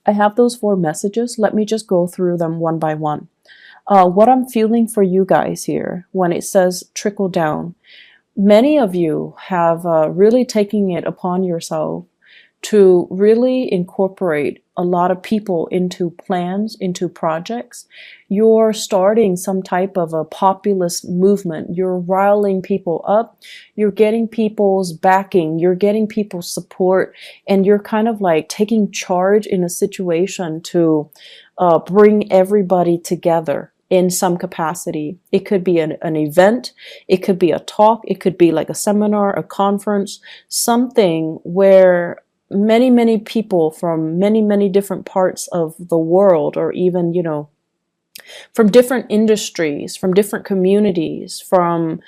I have those 4 messages. Let me just go through them one by one. What I'm feeling for you guys here when it says trickle down, many of you have really taken it upon yourself to really incorporate a lot of people into plans, into projects. You're starting some type of a populist movement. You're riling people up. You're getting people's backing. You're getting people's support. And you're kind of like taking charge in a situation to bring everybody together in some capacity. It could be an event, it could be a talk, it could be like a seminar, a conference, something where many people from many different parts of the world, or even, you know, from different industries, from different communities, from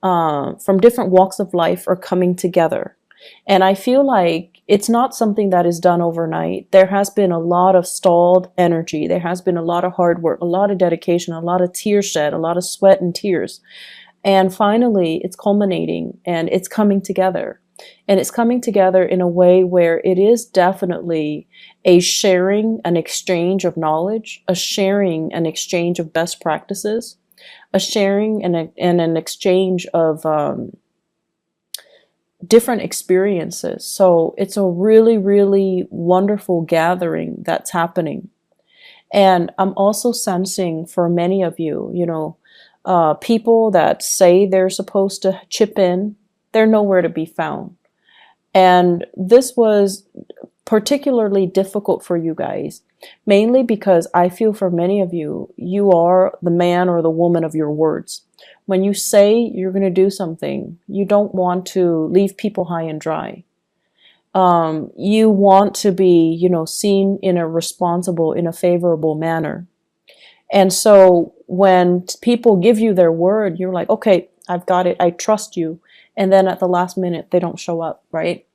different walks of life are coming together. And I feel like it's not something that is done overnight. There has been a lot of stalled energy. There has been a lot of hard work, a lot of dedication, a lot of tears shed, a lot of sweat and tears. And finally, it's culminating and it's coming together. And it's coming together in a way where it is definitely a sharing, an exchange of knowledge, a sharing, an exchange of best practices, a sharing and an exchange of different experiences. So it's a really wonderful gathering that's happening. And I'm also sensing for many of you, you know, people that say they're supposed to chip in, they're nowhere to be found. And this was particularly difficult for you guys, mainly because I feel for many of you, you are the man or the woman of your words. When you say you're going to do something, you don't want to leave people high and dry. You want to be, you know, seen in a responsible, in a favorable manner. And so when people give you their word, you're like, okay, I've got it. I trust you. And then at the last minute, they don't show up, right?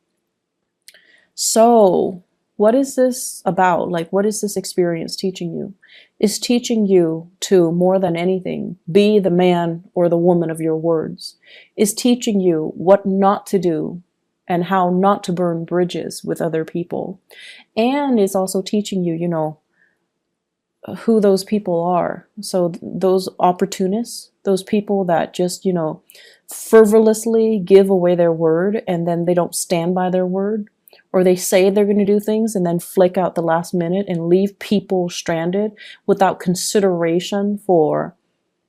So what is this about? Like, what is this experience teaching you? It's teaching you to, more than anything, be the man or the woman of your words. It's teaching you what not to do and how not to burn bridges with other people. And it's also teaching you, you know, who those people are. So those opportunists, those people that just, you know, frivolously give away their word and then they don't stand by their word, or they say they're going to do things and then flake out the last minute and leave people stranded without consideration for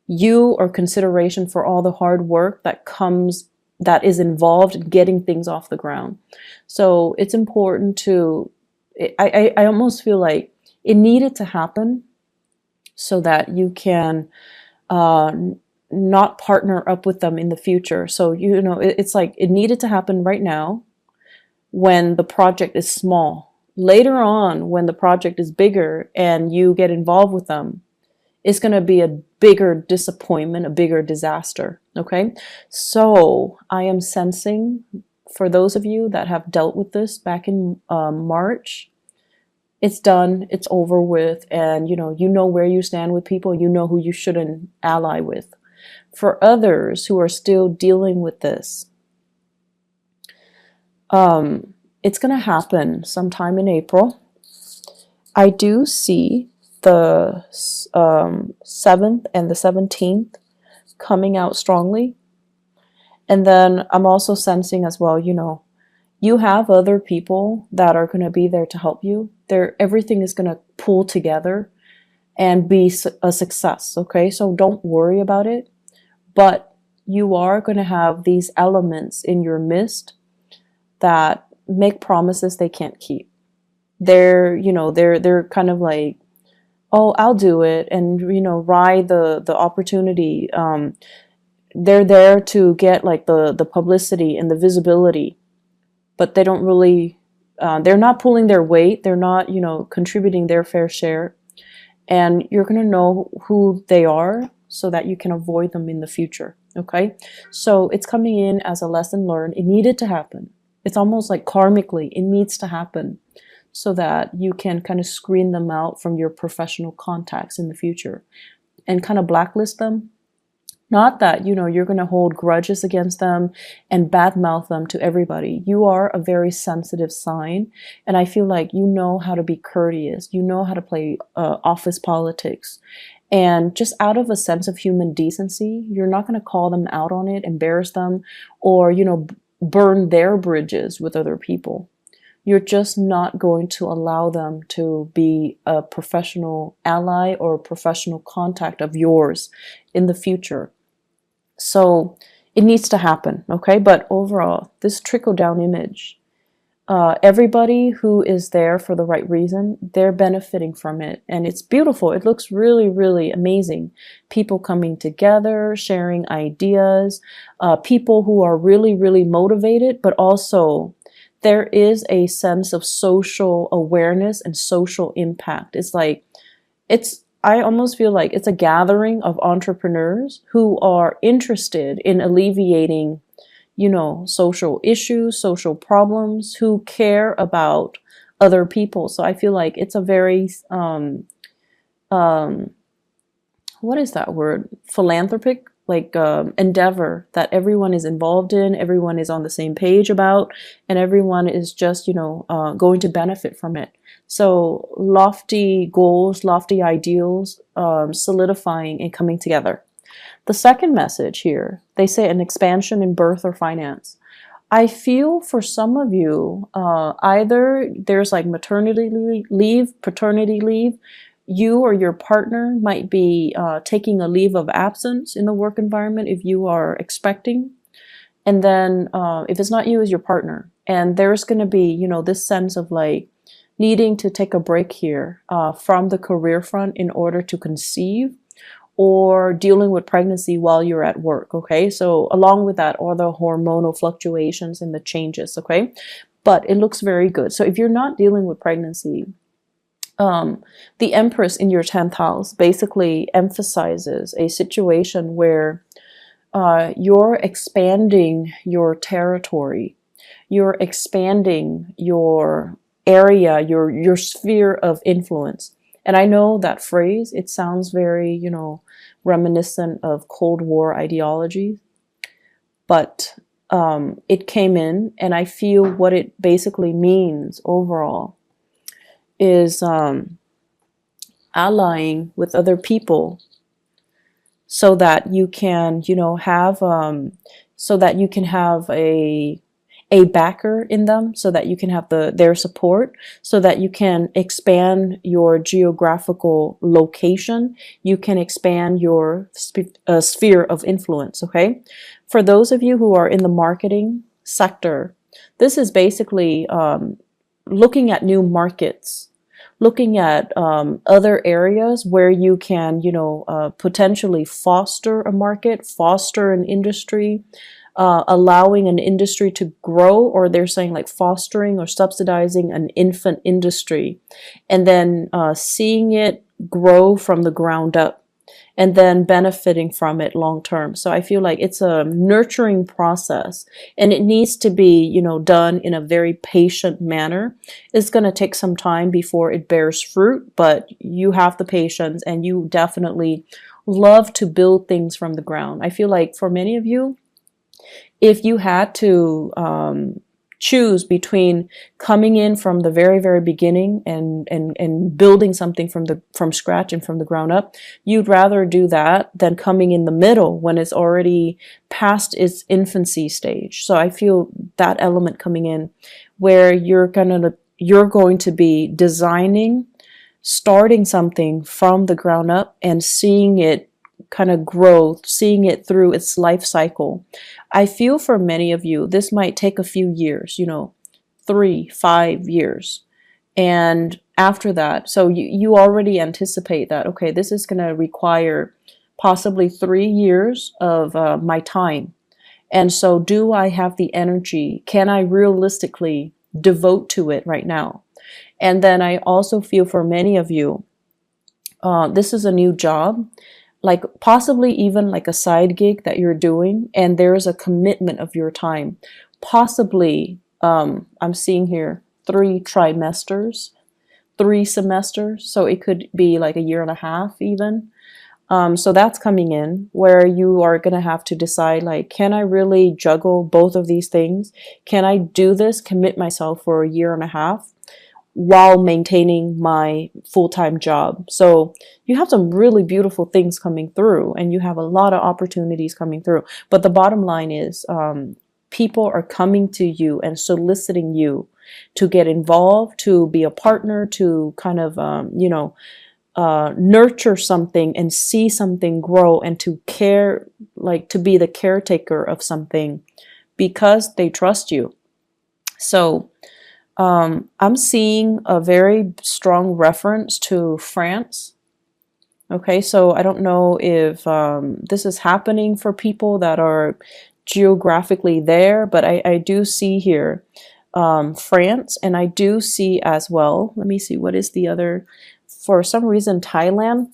you or consideration for all the hard work that is involved in getting things off the ground. So it's important to, I almost feel like it needed to happen so that you can not partner up with them in the future. So, you know, it's like it needed to happen right now when the project is small. Later on, when the project is bigger and you get involved with them, it's going to be a bigger disappointment, a bigger disaster. Okay. So I am sensing, for those of you that have dealt with this back in March, it's done, it's over with, and you know where you stand with people, you know who you shouldn't ally with. For others who are still dealing with this, it's going to happen sometime in April. I do see the 7th and the 17th coming out strongly. And then I'm also sensing as well, you know, you have other people that are going to be there to help you. Everything is going to pull together and be a success, okay? So don't worry about it. But you are going to have these elements in your midst that make promises they can't keep. They're kind of like, oh, I'll do it, and you know, ride the opportunity. They're there to get like the publicity and the visibility, but they don't really, they're not pulling their weight. They're not, you know, contributing their fair share. And you're going to know who they are so that you can avoid them in the future. Okay. So it's coming in as a lesson learned. It needed to happen. It's almost like karmically, it needs to happen so that you can kind of screen them out from your professional contacts in the future and kind of blacklist them Not that, you're going to hold grudges against them and badmouth them to everybody. You are a very sensitive sign. And I feel like you know how to be courteous. You know how to play office politics. And just out of a sense of human decency, you're not going to call them out on it, embarrass them, or, burn their bridges with other people. You're just not going to allow them to be a professional ally or a professional contact of yours in the future. So it needs to happen, okay? But overall, this trickle-down image, everybody who is there for the right reason, they're benefiting from it. And it's beautiful. It looks really, really amazing. People coming together, sharing ideas, people who are really, really motivated, but also there is a sense of social awareness and social impact. I almost feel like it's a gathering of entrepreneurs who are interested in alleviating, social issues, social problems, who care about other people. So I feel like it's a very, what is that word? Philanthropic, endeavor that everyone is involved in, everyone is on the same page about, and everyone is just, going to benefit from it. So lofty goals, lofty ideals, solidifying and coming together. The second message here, they say an expansion in birth or finance. I feel for some of you, either there's like maternity leave, paternity leave, you or your partner might be taking a leave of absence in the work environment if you are expecting. And then if it's not you, it's your partner. And there's going to be, this sense of like needing to take a break here from the career front in order to conceive, or dealing with pregnancy while you're at work, okay? So along with that are the hormonal fluctuations and the changes, okay? But it looks very good. So if you're not dealing with pregnancy, the Empress in your 10th house basically emphasizes a situation where you're expanding your territory, you're expanding your area, your sphere of influence. And I know that phrase, it sounds very, reminiscent of Cold War ideology, but it came in, and I feel what it basically means overall is allying with other people so that you can, have a backer in them, so that you can have their support, so that you can expand your geographical location, you can expand your sphere of influence, okay? For those of you who are in the marketing sector, this is basically looking at new markets, looking at other areas where you can, potentially foster a market, foster an industry, allowing an industry to grow, or they're saying like fostering or subsidizing an infant industry, and then seeing it grow from the ground up, and then benefiting from it long term. So I feel like it's a nurturing process, and it needs to be, done in a very patient manner. It's going to take some time before it bears fruit, but you have the patience, and you definitely love to build things from the ground. I feel like for many of you, if you had to choose between coming in from the very, very beginning and building something from scratch and from the ground up, you'd rather do that than coming in the middle when it's already past its infancy stage. So I feel that element coming in, where you're going to be designing, starting something from the ground up and seeing it kind of grow, seeing it through its life cycle. I feel for many of you, this might take a few years, 3-5 years. And after that, so you already anticipate that, okay, this is going to require possibly 3 years of my time. And so do I have the energy? Can I realistically devote to it right now? And then I also feel for many of you, this is a new job, like possibly even like a side gig that you're doing, and there is a commitment of your time. Possibly, I'm seeing here 3 trimesters, 3 semesters, so it could be like a year and a half even. So that's coming in where you are going to have to decide, like, can I really juggle both of these things? Can I do this, commit myself for a year and a half while maintaining my full-time job? So you have some really beautiful things coming through, and you have a lot of opportunities coming through. But the bottom line is, people are coming to you and soliciting you to get involved, to be a partner, to kind of, nurture something and see something grow, and to care, like to be the caretaker of something because they trust you. So I'm seeing a very strong reference to France. Okay, so I don't know if this is happening for people that are geographically there, but I do see here France, and I do see as well, let me see, what is the other, for some reason, Thailand.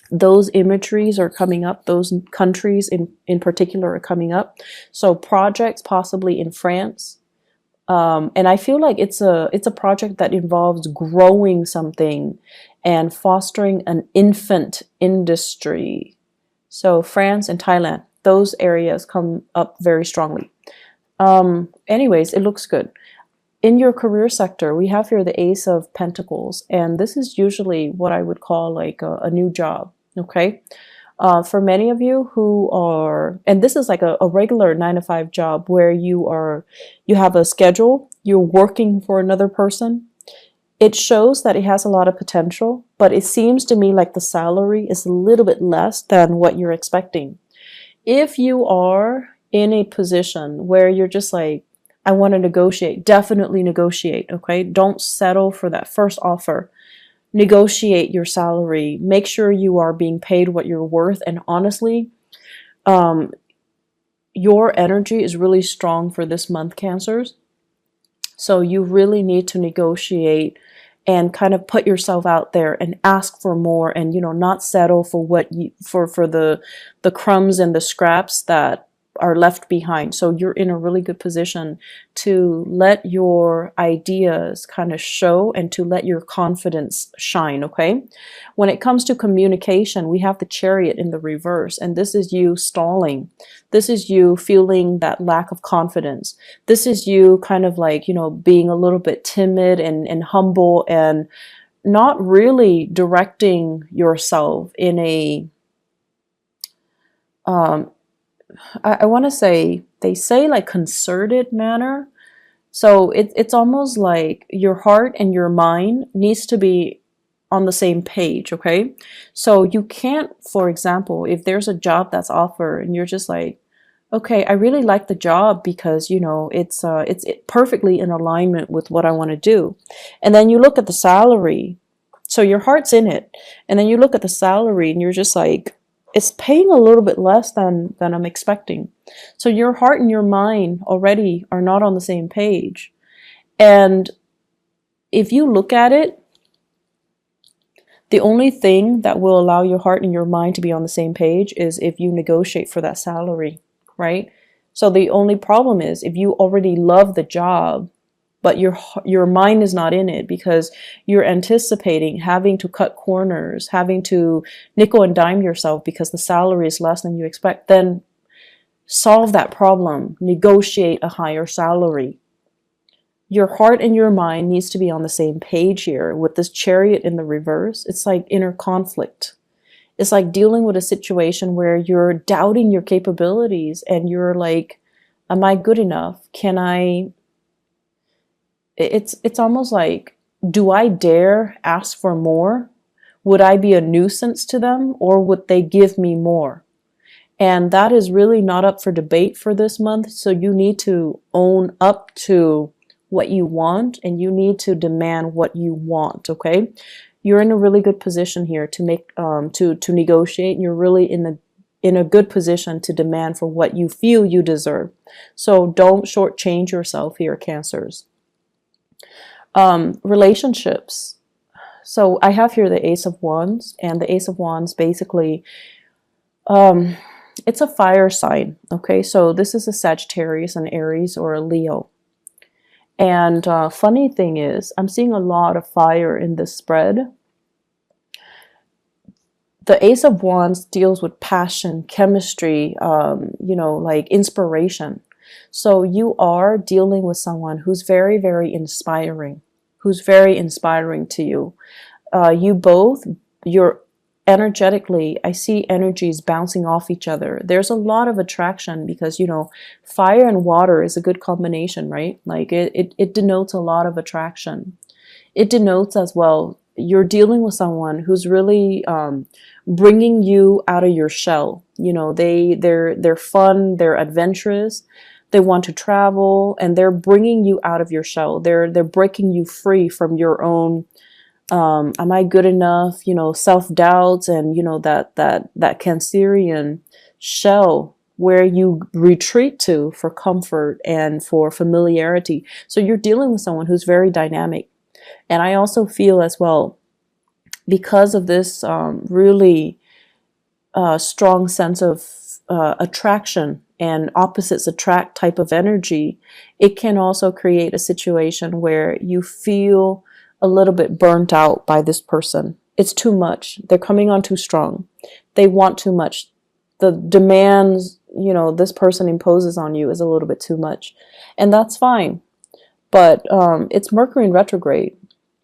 Those imageries are coming up. Those countries in particular are coming up. So projects possibly in France. And I feel like it's a project that involves growing something and fostering an infant industry. So France and Thailand, those areas come up very strongly. Anyways, it looks good. In your career sector, we have here the Ace of Pentacles, and this is usually what I would call like a new job, okay? For many of you who are, and this is like a regular 9 to 5 job where you have a schedule, you're working for another person. It shows that it has a lot of potential, but it seems to me like the salary is a little bit less than what you're expecting. If you are in a position where you're just like, I want to negotiate, definitely negotiate, okay? Don't settle for that first offer. Negotiate your salary. Make sure you are being paid what you're worth. And honestly, your energy is really strong for this month, Cancers. So you really need to negotiate and kind of put yourself out there and ask for more, and not settle for what for the crumbs and the scraps that are left behind. So you're in a really good position to let your ideas kind of show and to let your confidence shine, okay? When it comes to communication, we have the Chariot in the reverse, and this is you stalling. This is you feeling that lack of confidence. This is you kind of like, being a little bit timid and humble and not really directing yourself in a I want to say, they say like concerted manner. So it's almost like your heart and your mind needs to be on the same page, okay? So you can't, for example, if there's a job that's offered and you're just like, okay, I really like the job because it's perfectly in alignment with what I want to do, and then you look at the salary, so your heart's in it, and then you look at the salary and you're just like, it's paying a little bit less than I'm expecting. So your heart and your mind already are not on the same page. And if you look at it, the only thing that will allow your heart and your mind to be on the same page is if you negotiate for that salary, right? So the only problem is if you already love the job, but your mind is not in it because you're anticipating having to cut corners, having to nickel and dime yourself because the salary is less than you expect, then solve that problem. Negotiate a higher salary. Your heart and your mind needs to be on the same page here. With this Chariot in the reverse, it's like inner conflict. It's like dealing with a situation where you're doubting your capabilities and you're like, am I good enough? Can I... It's almost like, do I dare ask for more? Would I be a nuisance to them, or would they give me more? And that is really not up for debate for this month. So you need to own up to what you want, and you need to demand what you want, okay? You're in a really good position here to make to negotiate. You're really in a good position to demand for what you feel you deserve. So don't shortchange yourself here, Cancers. Relationships. So I have here the Ace of Wands, and the Ace of Wands basically, it's a fire sign, okay? So this is a Sagittarius, an Aries, or a Leo. And funny thing is, I'm seeing a lot of fire in this spread. The Ace of Wands deals with passion, chemistry, like inspiration. So you are dealing with someone who's very, very inspiring, who's very inspiring to you. You're energetically, I see energies bouncing off each other. There's a lot of attraction because, fire and water is a good combination, right? Like it denotes a lot of attraction. It denotes as well, you're dealing with someone who's really bringing you out of your shell. They're fun, they're adventurous, they want to travel, and they're bringing you out of your shell. They're breaking you free from your own am I good enough, self-doubts, and that Cancerian shell where you retreat to for comfort and for familiarity. So you're dealing with someone who's very dynamic. And I also feel as well, because of this really strong sense of attraction and opposites attract type of energy, it can also create a situation where you feel a little bit burnt out by this person. It's too much. They're coming on too strong. They want too much. The demands, this person imposes on you is a little bit too much. And that's fine. But it's Mercury in retrograde.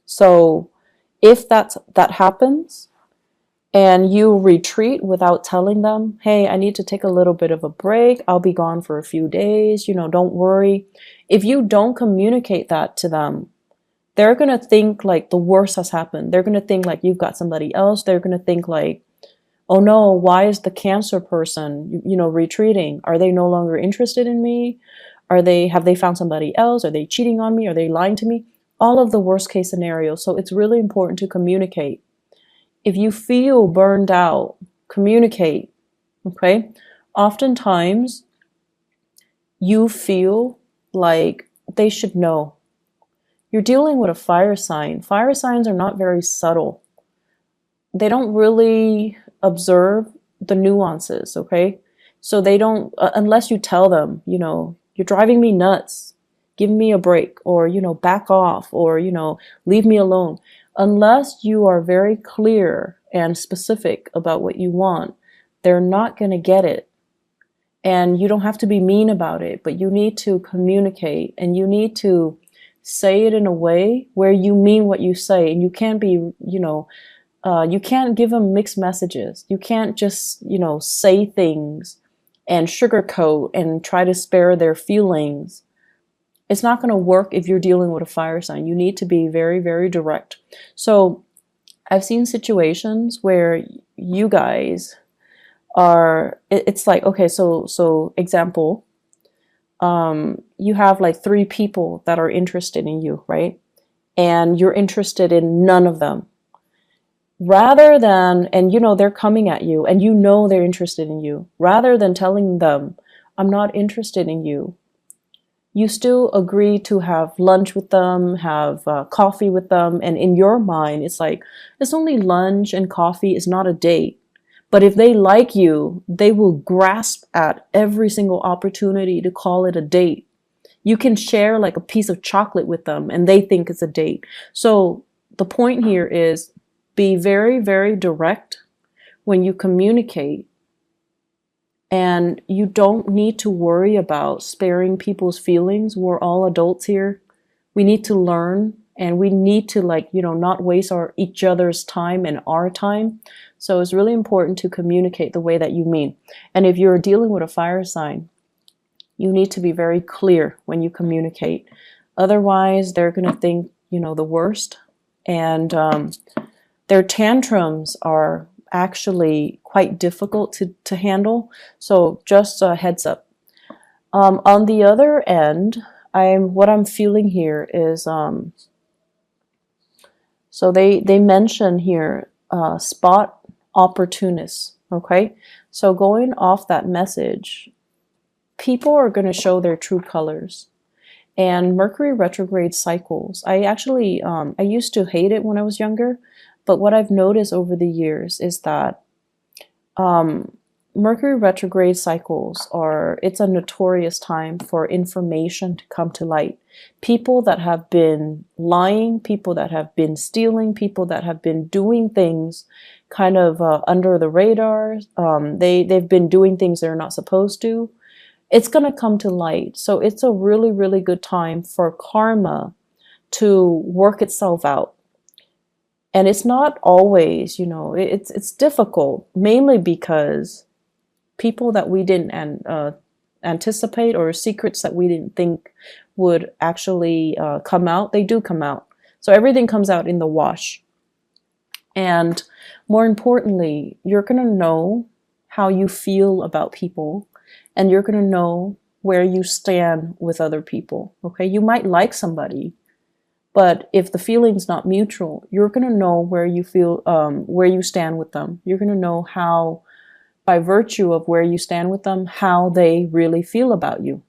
So if that happens and you retreat without telling them, hey, I need to take a little bit of a break, I'll be gone for a few days, don't worry. If you don't communicate that to them, they're going to think like the worst has happened. They're going to think like you've got somebody else. They're going to think like, oh no, why is the Cancer person, retreating? Are they no longer interested in me? Have they found somebody else? Are they cheating on me? Are they lying to me? All of the worst case scenarios. So it's really important to communicate. If you feel burned out, communicate, okay? Oftentimes, you feel like they should know. You're dealing with a fire sign. Fire signs are not very subtle. They don't really observe the nuances, okay? So they don't, unless you tell them, you're driving me nuts, give me a break, or, back off, or, leave me alone. Unless you are very clear and specific about what you want, they're not going to get it. And you don't have to be mean about it, but you need to communicate, and you need to say it in a way where you mean what you say. And you can't be, you can't give them mixed messages. You can't just, say things and sugarcoat and try to spare their feelings. It's not going to work if you're dealing with a fire sign. You need to be very, very direct. So I've seen situations where you guys it's like, okay, so example, you have like 3 people that are interested in you, right? And you're interested in none of them. Rather than, and they're coming at you and they're interested in you, rather than telling them, I'm not interested in you, you still agree to have lunch with them, have coffee with them. And in your mind, it's like, it's only lunch and coffee, it's not a date. But if they like you, they will grasp at every single opportunity to call it a date. You can share like a piece of chocolate with them and they think it's a date. So the point here is be very, very direct when you communicate. And you don't need to worry about sparing people's feelings. We're all adults here. We need to learn, and we need to not waste each other's time and our time. So it's really important to communicate the way that you mean. And if you're dealing with a fire sign, you need to be very clear when you communicate. Otherwise, they're going to think, the worst. And their tantrums are actually quite difficult to handle. So just a heads up. On the other end, what I'm feeling here is, so they mention here, spot opportunists. Okay. So going off that message, people are going to show their true colors. And Mercury retrograde cycles, I actually, I used to hate it when I was younger, but what I've noticed over the years is that Mercury retrograde cycles it's a notorious time for information to come to light. People that have been lying, people that have been stealing, people that have been doing things kind of under the radar, they've been doing things they're not supposed to. It's going to come to light. So it's a really, really good time for karma to work itself out. And it's not always, it's difficult, mainly because people that we didn't anticipate, or secrets that we didn't think would actually come out, they do come out. So everything comes out in the wash. And more importantly, you're going to know how you feel about people, and you're going to know where you stand with other people. Okay, you might like somebody, but if the feeling's not mutual, you're going to know where you feel, where you stand with them. You're going to know how, by virtue of where you stand with them, how they really feel about you.